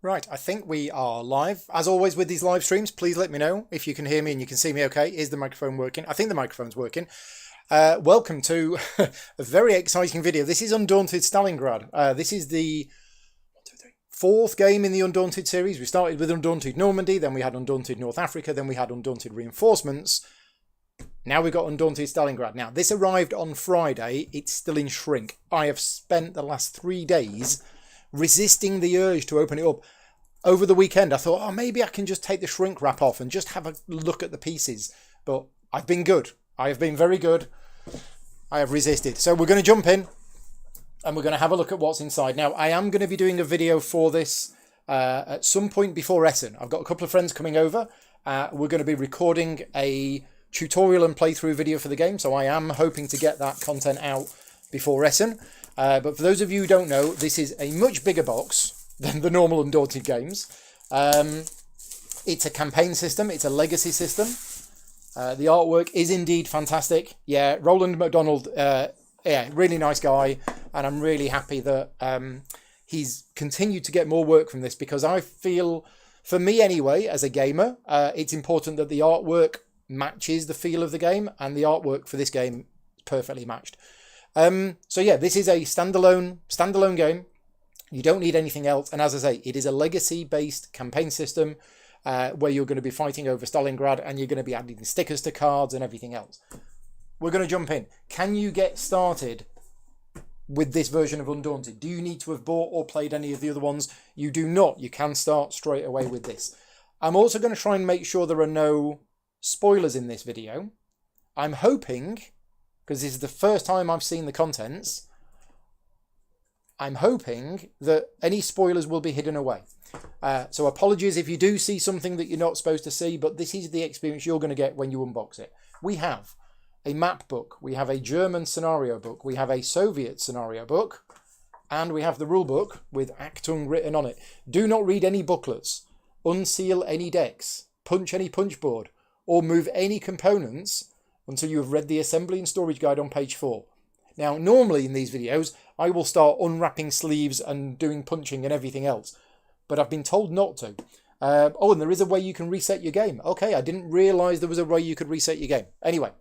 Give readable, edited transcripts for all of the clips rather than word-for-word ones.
Right, I think we are live. As always with these live streams, please let me know if you can hear me and you can see me okay. Is the microphone working? I think the microphone's working. Welcome to a very exciting video. This is Undaunted Stalingrad. This is the fourth game in the Undaunted series. We started with Undaunted Normandy, then we had Undaunted North Africa, then we had Undaunted Reinforcements. Now we've got Undaunted Stalingrad. Now, this arrived on Friday. It's still in shrink. I have spent the last 3 days resisting the urge to open it up. Over the weekend, I thought, oh, maybe I can just take the shrink wrap off and just have a look at the pieces. But I've been good. I have been very good. I have resisted. So we're going to jump in and we're going to have a look at what's inside. Now, I am going to be doing a video for this at some point before Essen. I've got a couple of friends coming over. We're going to be recording a tutorial and playthrough video for the game. So I am hoping to get that content out before Essen. But for those of you who don't know, this is a much bigger box than the normal Undaunted games. It's a campaign system. It's a legacy system. The artwork is indeed fantastic. Yeah, Roland McDonald, yeah, really nice guy. And I'm really happy that he's continued to get more work from this, because I feel, for me anyway, as a gamer, it's important that the artwork matches the feel of the game, and the artwork for this game is perfectly matched. So yeah, this is a standalone game. You don't need anything else. And as I say, it is a legacy-based campaign system where you're going to be fighting over Stalingrad, and you're going to be adding stickers to cards and everything else. We're going to jump in. Can you get started with this version of Undaunted? Do you need to have bought or played any of the other ones? You do not. You can start straight away with this. I'm also going to try and make sure there are no spoilers in this video. I'm hoping, because this is the first time I've seen the contents, I'm hoping that any spoilers will be hidden away. So apologies if you do see something that you're not supposed to see, but this is the experience you're going to get when you unbox it. We have a map book, we have a German scenario book, we have a Soviet scenario book, and we have the rule book with Achtung written on it. Do not read any booklets, unseal any decks, punch any punch board, or move any components until you have read the assembly and storage guide on page 4. Now, normally in these videos, I will start unwrapping sleeves and doing punching and everything else, but I've been told not to. Oh, and there is a way you can reset your game. Okay, I didn't realise there was a way you could reset your game. Anyway,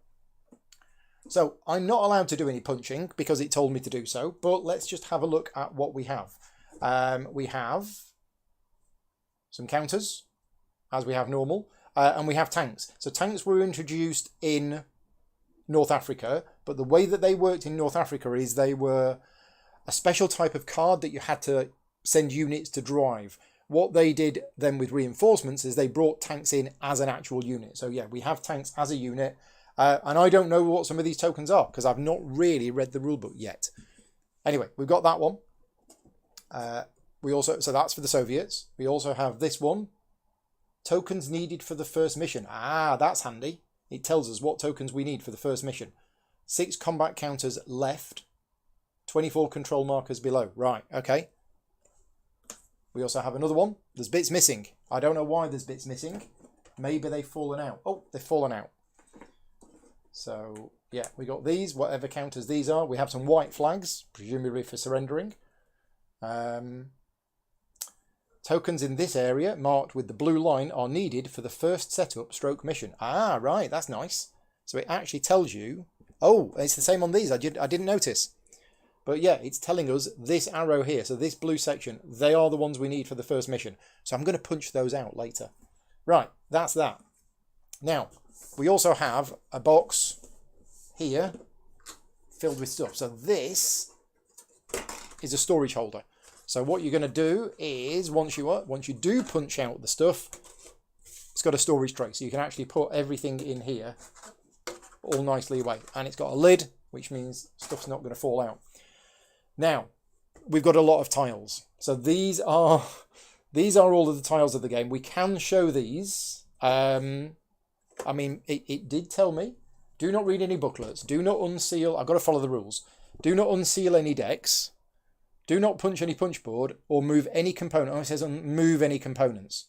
so I'm not allowed to do any punching because it told me to do so, but let's just have a look at what we have. We have some counters, as we have normal, and we have tanks. So tanks were introduced in North Africa, but the way that they worked in North Africa is they were a special type of card that you had to send units to drive. What they did then with reinforcements is they brought tanks in as an actual unit. So yeah, we have tanks as a unit, and I don't know what some of these tokens are because I've not really read the rulebook yet. Anyway, we've got that one. So that's for the Soviets. We also have this one. Tokens needed for the first mission. Ah, that's handy. It tells us what tokens we need for the first mission. 6 combat counters left. 24 control markers below. Right, okay. We also have another one. There's bits missing. I don't know why there's bits missing. Maybe they've fallen out. Oh, they've fallen out. So, yeah, we got these, whatever counters these are. We have some white flags, presumably for surrendering. Tokens in this area, marked with the blue line, are needed for the first setup stroke mission. Ah, right, that's nice. So it actually tells you... Oh, it's the same on these. I didn't notice. But yeah, it's telling us this arrow here. So this blue section, they are the ones we need for the first mission. So I'm going to punch those out later. Right, that's that. Now, we also have a box here filled with stuff. So this is a storage holder. So what you're going to do is, once you do punch out the stuff, it's got a storage tray. So you can actually put everything in here all nicely away. And it's got a lid, which means stuff's not going to fall out. Now, we've got a lot of tiles. So these are all of the tiles of the game. We can show these. I mean, it did tell me, do not read any booklets. Do not unseal. I've got to follow the rules. Do not unseal any decks. Do not punch any punch board or move any component. Oh, it says move any components.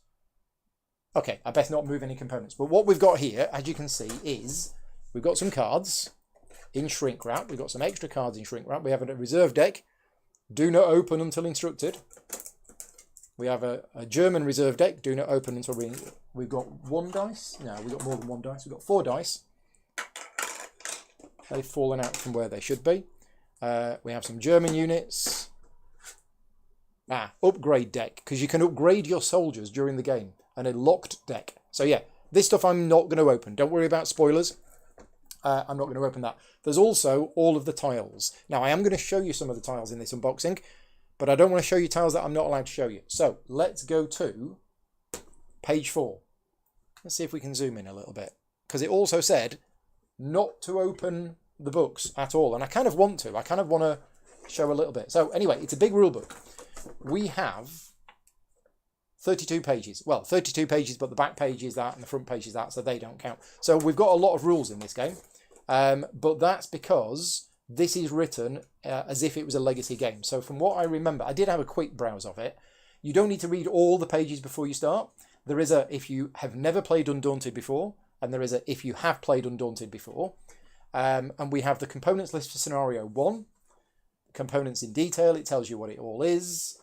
Okay, I best not move any components. But what we've got here, as you can see, is we've got some cards in shrink wrap. We've got some extra cards in shrink wrap. We have a reserve deck. Do not open until instructed. We have a German reserve deck. Do not open until we've got 1 dice. No, we've got more than 1 dice. We've got 4 dice. They've fallen out from where they should be. We have some German units. Upgrade deck, because you can upgrade your soldiers during the game, and a locked deck. So yeah, this stuff I'm not going to open. Don't worry about spoilers. I'm not going to open that. There's also all of the tiles. Now, I am going to show you some of the tiles in this unboxing, but I don't want to show you tiles that I'm not allowed to show you. So let's go to page 4. Let's see if we can zoom in a little bit, because it also said not to open the books at all, and I kind of want to. I kind of want to show a little bit. So anyway, it's a big rule book. We have 32 pages. Well, 32 pages, but the back page is that and the front page is that, so they don't count. So we've got a lot of rules in this game, but that's because this is written as if it was a legacy game. So from what I remember, I did have a quick browse of it. You don't need to read all the pages before you start. There is a if you have never played Undaunted before, and there is a if you have played Undaunted before. And we have the components list for scenario 1. Components in detail, it tells you what it all is.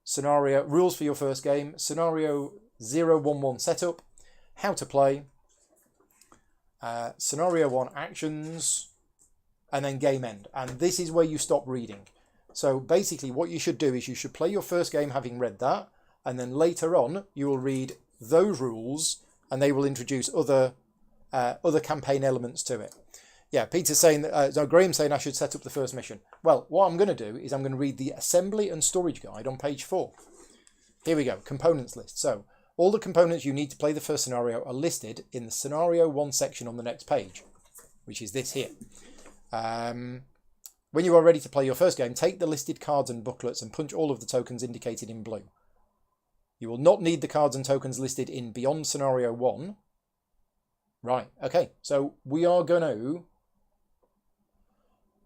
Scenario rules for your first game, scenario 011 setup, how to play, scenario 1 actions, and then game end. And this is where you stop reading. So basically what you should do is you should play your first game having read that, and then later on you will read those rules, and they will introduce other campaign elements to it. Yeah, Peter's saying that, Graham's saying I should set up the first mission. Well, what I'm going to do is I'm going to read the assembly and storage guide on page 4. Here we go, components list. So, all the components you need to play the first scenario are listed in the scenario 1 section on the next page, which is this here. When you are ready to play your first game, take the listed cards and booklets and punch all of the tokens indicated in blue. You will not need the cards and tokens listed in Beyond Scenario 1. Right, okay, so we are going to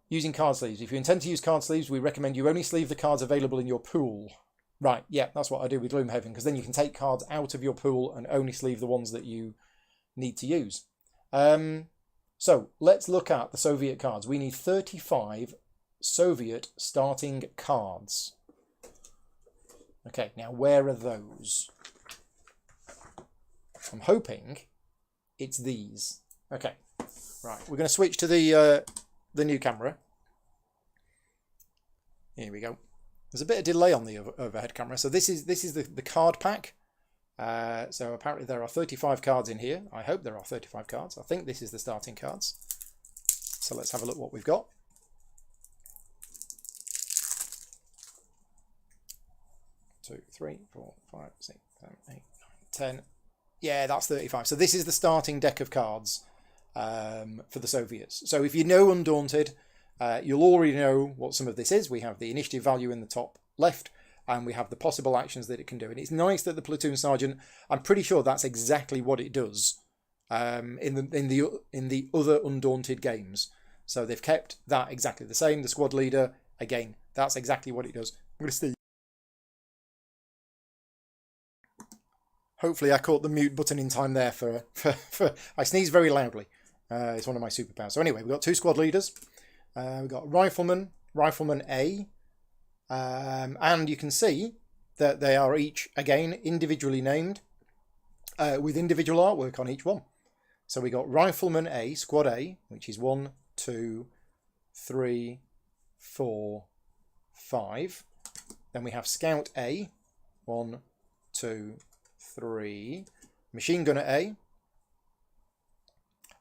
using card sleeves. If you intend to use card sleeves, we recommend you only sleeve the cards available in your pool. Right, yeah, that's what I do with Gloomhaven, because then you can take cards out of your pool and only sleeve the ones that you need to use. So let's look at the Soviet cards. We need 35 Soviet starting cards. Okay, now where are those? I'm hoping it's these. Okay, right, we're going to switch to the new camera. Here we go. There's a bit of delay on the overhead camera. So this is the card pack. So apparently there are 35 cards in here. I hope there are 35 cards. I think this is the starting cards. So let's have a look what we've got. Two, three, four, 5, 6, 7, 8, 9, 10. Yeah, that's 35. So this is the starting deck of cards for the Soviets. So if you know Undaunted, you'll already know what some of this is. We have the initiative value in the top left, and we have the possible actions that it can do. And it's nice that the platoon sergeant, I'm pretty sure that's exactly what it does in the other Undaunted games. So they've kept that exactly the same. The squad leader, again, that's exactly what it does. I'm going to see. Hopefully I caught the mute button in time there for I sneeze very loudly. It's one of my superpowers. So anyway, we've got 2 squad leaders. We've got Rifleman A. And you can see that they are each, again, individually named with individual artwork on each one. So we got Rifleman A, Squad A, which is 1, 2, 3, 4, 5. Then we have Scout A, 1, 2, 3. Machine Gunner A.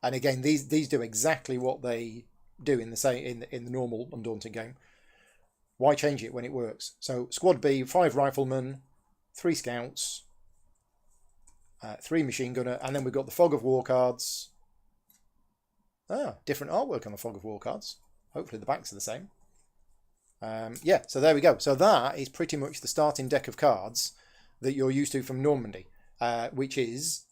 And again, these do exactly what they do in the normal Undaunted game. Why change it when it works? So Squad B, 5 Riflemen, 3 Scouts, 3 Machine Gunner, and then we've got the Fog of War cards. Different artwork on the Fog of War cards. Hopefully the backs are the same. Yeah, so there we go. So that is pretty much the starting deck of cards that you're used to from Normandy, which is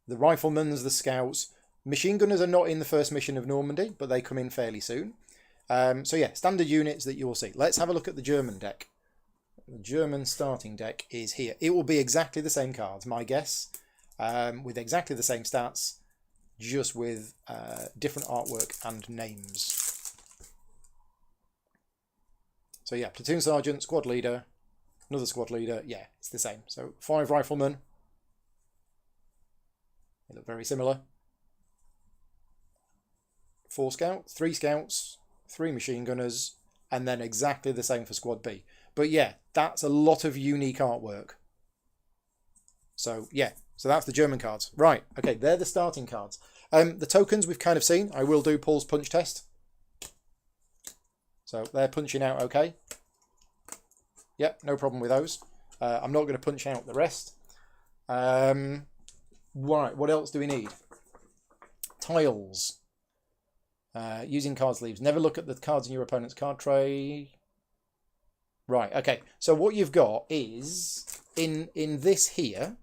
the Riflemen's, the Scouts. Machine Gunners are not in the first mission of Normandy, but they come in fairly soon. So yeah, standard units that you will see. Let's have a look at the German deck. The German starting deck is here. It will be exactly the same cards, my guess, with exactly the same stats, just with different artwork and names. So yeah, platoon sergeant, squad leader, Another squad leader. Yeah, it's the same. So 5 riflemen. They look very similar. 4 scouts, 3 scouts, 3 machine gunners, and then exactly the same for squad B. But yeah, that's a lot of unique artwork. So yeah, so that's the German cards. Right, okay, they're the starting cards. The tokens we've kind of seen. I will do Paul's punch test. So they're punching out okay. Yep, no problem with those. I'm not going to punch out the rest. Right, what else do we need? Tiles. Using card sleeves. Never look at the cards in your opponent's card tray. Right, okay. So what you've got is, in this here,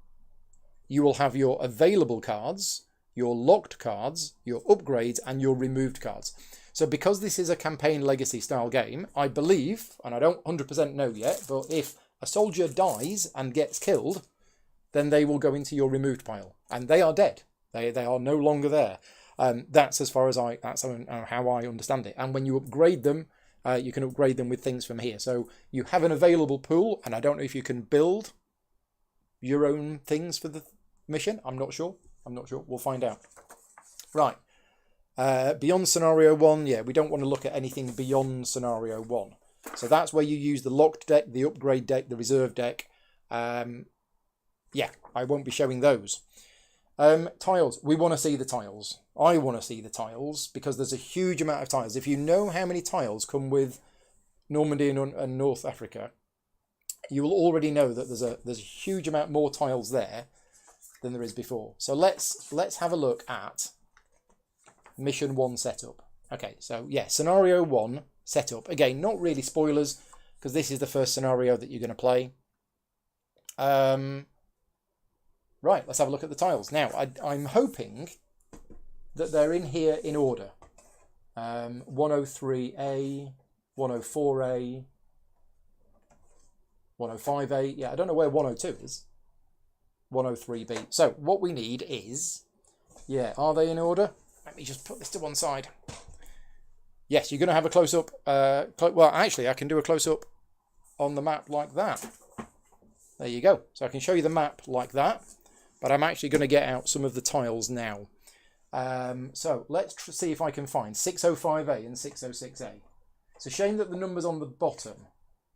you will have your available cards, your locked cards, your upgrades, and your removed cards. So because this is a campaign legacy style game, I believe, and I don't 100% know yet, but if a soldier dies and gets killed, then they will go into your removed pile. And they are dead. They are no longer there. That's as far as that's how I understand it. And when you upgrade them, you can upgrade them with things from here. So you have an available pool, and I don't know if you can build your own things for the mission. I'm not sure. We'll find out. Right. Beyond scenario 1, yeah, we don't want to look at anything beyond scenario 1. So that's where you use the locked deck, the upgrade deck, the reserve deck. Yeah, I won't be showing those. Tiles. We want to see the tiles. I want to see the tiles because there's a huge amount of tiles. If you know how many tiles come with Normandy and North Africa, you will already know that there's a huge amount more tiles there than there is before. So let's have a look at Mission 1 setup. Okay, so yeah, Scenario 1 setup. Again, not really spoilers because this is the first scenario that you're going to play. Right, let's have a look at the tiles. Now, I'm hoping that they're in here in order. 103A, 104A, 105A. Yeah, I don't know where 102 is. 103B. So what we need is, yeah, are they in order? Let me just put this to one side. Yes, you're going to have a close-up. Well, actually, I can do a close-up on the map like that. There you go. So I can show you the map like that, but I'm actually going to get out some of the tiles now. So let's see if I can find 605A and 606A. It's a shame that the number's on the bottom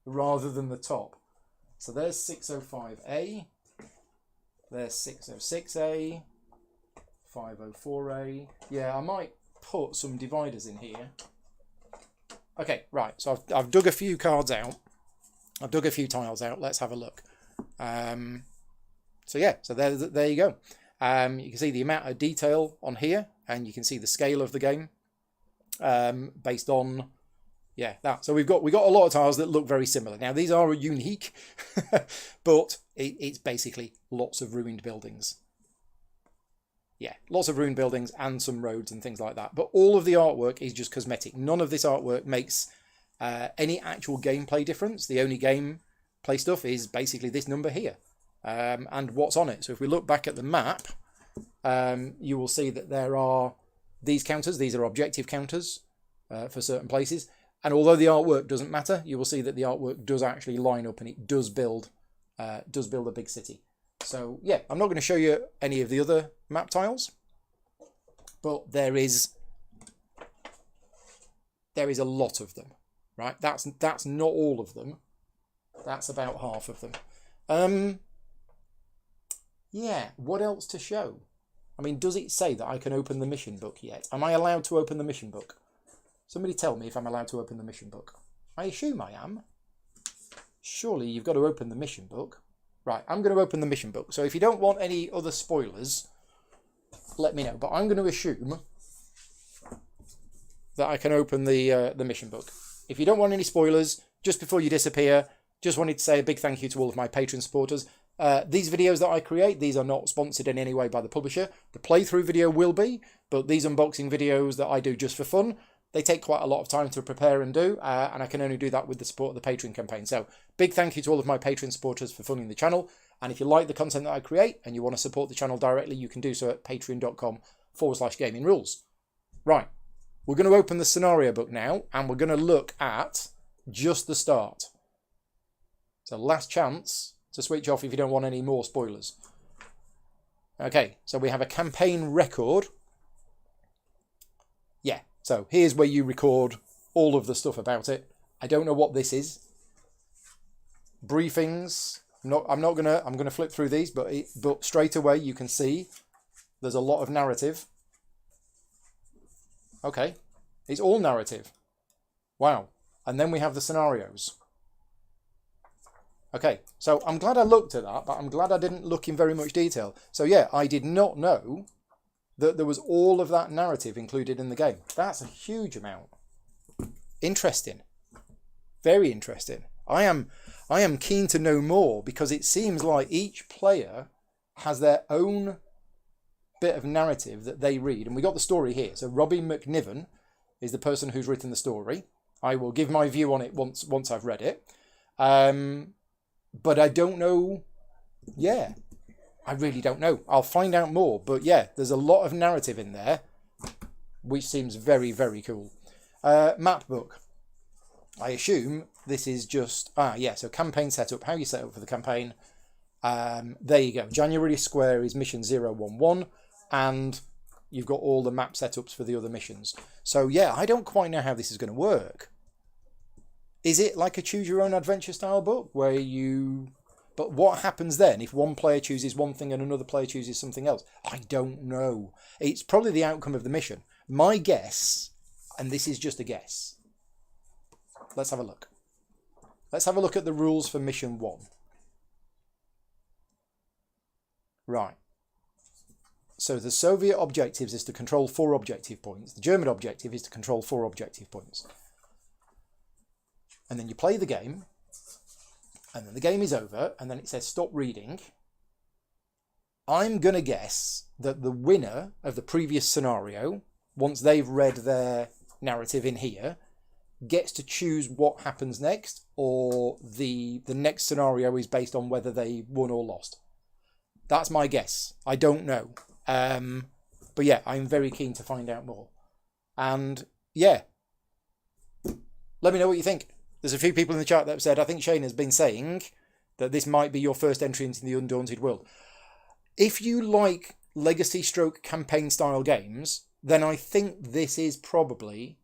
rather than the top. So there's 605A. There's 606A. 504A. Yeah, I might put some dividers in here. Okay, right. So I've dug a few cards out. I've dug a few tiles out. Let's have a look. So yeah, so there you go. You can see the amount of detail on here, and you can see the scale of the game based on that. So we've got a lot of tiles that look very similar. Now these are unique, but it's basically lots of ruined buildings. Yeah, lots of ruined buildings and some roads and things like that. But all of the artwork is just cosmetic. None of this artwork makes any actual gameplay difference. The only gameplay stuff is basically this number here and what's on it. So if we look back at the map, you will see that there are these counters. These are objective counters for certain places. And although the artwork doesn't matter, you will see that the artwork does actually line up and it does build a big city. So yeah, I'm not going to show you any of the other map tiles, but there is a lot of them, right? That's not all of them. That's about half of them. Yeah, what else to show? I mean, does it say that I can open the mission book yet? Am I allowed to open the mission book? Somebody tell me if I'm allowed to open the mission book. I assume I am. Surely you've got to open the mission book. Right, I'm going to open the mission book. So if you don't want any other spoilers, let me know. But I'm going to assume that I can open the mission book. If you don't want any spoilers, just before you disappear, just wanted to say a big thank you to all of my Patreon supporters. These videos that I create, these are not sponsored in any way by the publisher. The playthrough video will be, but these unboxing videos that I do just for fun, they take quite a lot of time to prepare and do, and I can only do that with the support of the Patreon campaign. So, big thank you to all of my Patreon supporters for funding the channel. And if you like the content that I create and you want to support the channel directly, you can do so at patreon.com/gaming rules. Right, we're going to open the scenario book now, and we're going to look at just the start. So last chance to switch off if you don't want any more spoilers. Okay, so we have a campaign record. Yeah, so here's where you record all of the stuff about it. I don't know what this is. Briefings. I'm gonna flip through these, but straight away you can see there's a lot of narrative. Okay, it's all narrative. Wow. And then we have the scenarios. Okay, so I'm glad I looked at that, but I'm glad I didn't look in very much detail. So yeah, I did not know that there was all of that narrative included in the game. That's a huge amount. Interesting. Very interesting. I am keen to know more, because it seems like each player has their own bit of narrative that they read. And we got the story here. So Robbie McNiven is the person who's written the story. I will give my view on it once I've read it. But I don't know. Yeah, I really don't know. I'll find out more. But yeah, there's a lot of narrative in there, which seems very, very cool. Map book. I assume this is just... yeah, so campaign setup. How you set up for the campaign. There you go. January Square is mission 011. And you've got all the map setups for the other missions. So yeah, I don't quite know how this is going to work. Is it like a choose your own adventure style book where you... But what happens then if one player chooses one thing and another player chooses something else? I don't know. It's probably the outcome of the mission. My guess, and this is just a guess. Let's have a look. Let's have a look at the rules for mission 1. Right. So the Soviet objectives is to control 4 objective points. The German objective is to control 4 objective points. And then you play the game, and then the game is over, and then it says stop reading. I'm going to guess that the winner of the previous scenario, once they've read their narrative in here, gets to choose what happens next, or the next scenario is based on whether they won or lost. That's my guess. I don't know. But yeah, I'm very keen to find out more. And yeah, let me know what you think. There's a few people in the chat that have said, I think Shane has been saying that this might be your first entry into the Undaunted world. If you like legacy stroke campaign style games, then I think this is probably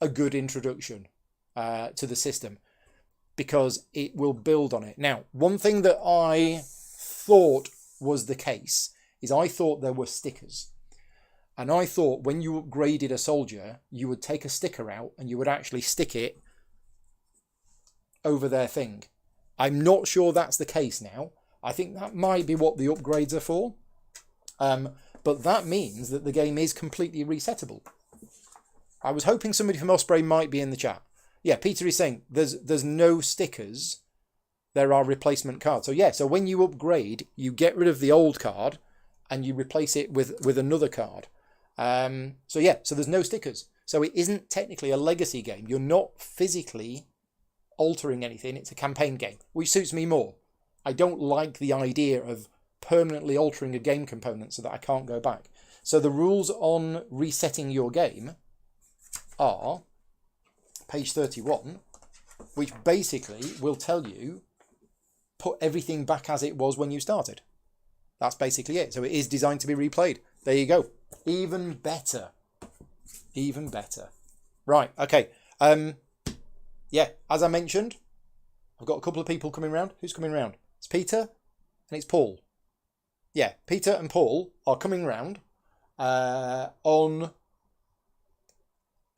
a good introduction to the system, because it will build on it. Now, one thing that I thought was the case is I thought there were stickers. And I thought when you upgraded a soldier, you would take a sticker out and you would actually stick it over their thing. I'm not sure that's the case now. I think that might be what the upgrades are for. But that means that the game is completely resettable. I was hoping somebody from Osprey might be in the chat. Yeah, Peter is saying there's no stickers. There are replacement cards. So yeah, so when you upgrade, you get rid of the old card and you replace it with another card. So yeah, so there's no stickers. So it isn't technically a legacy game. You're not physically altering anything. It's a campaign game, which suits me more. I don't like the idea of permanently altering a game component so that I can't go back. So the rules on resetting your game are page 31, which basically will tell you put everything back as it was when you started. That's basically it. So it is designed to be replayed. There you go. Even better. Even better. Right, okay. Yeah, as I mentioned, I've got a couple of people coming round. Who's coming round? It's Peter and it's Paul. Yeah, Peter and Paul are coming round on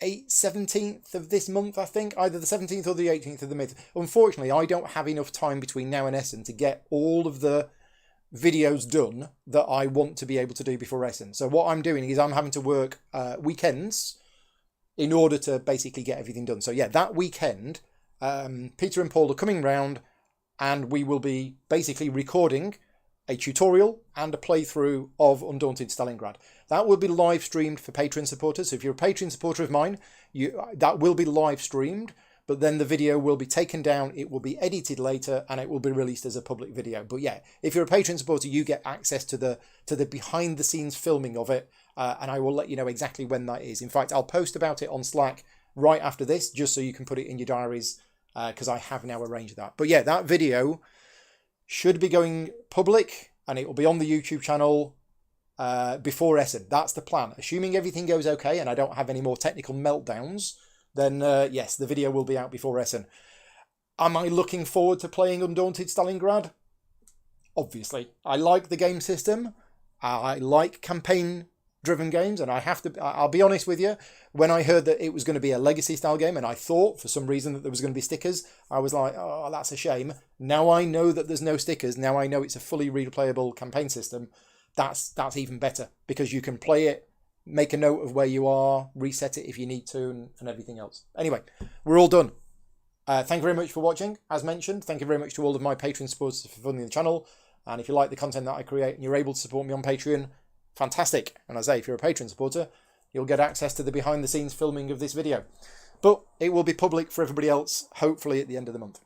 17th of this month, I think. Either the 17th or the 18th of the month. Unfortunately, I don't have enough time between now and Essen to get all of the videos done that I want to be able to do before Essen. So what I'm doing is I'm having to work weekends in order to basically get everything done. So yeah, that weekend, Peter and Paul are coming round and we will be basically recording a tutorial and a playthrough of Undaunted Stalingrad. That will be live streamed for Patreon supporters. So if you're a Patreon supporter of mine, that will be live streamed, but then the video will be taken down, it will be edited later, and it will be released as a public video. But yeah, if you're a Patreon supporter, you get access to the behind the scenes filming of it, and I will let you know exactly when that is. In fact, I'll post about it on Slack right after this, just so you can put it in your diaries because I have now arranged that. But yeah, that video should be going public, and it will be on the YouTube channel before Essen. That's the plan. Assuming everything goes okay and I don't have any more technical meltdowns, then yes, the video will be out before Essen. Am I looking forward to playing Undaunted Stalingrad? Obviously. I like the game system. I like campaign-driven games, and I'll be honest with you, when I heard that it was going to be a legacy-style game, and I thought, for some reason, that there was going to be stickers, I was like, oh, that's a shame. Now I know that there's no stickers. Now I know it's a fully replayable campaign system. That's even better, because you can play it, make a note of where you are, reset it if you need to, and everything else. Anyway, we're all done. Thank you very much for watching. As mentioned, thank you very much to all of my Patreon supporters for funding the channel. And if you like the content that I create and you're able to support me on Patreon, fantastic. And as I say, if you're a Patreon supporter, you'll get access to the behind-the-scenes filming of this video. But it will be public for everybody else, hopefully at the end of the month.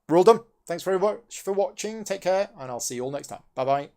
We're all done. Thanks very much for watching. Take care, and I'll see you all next time. Bye-bye.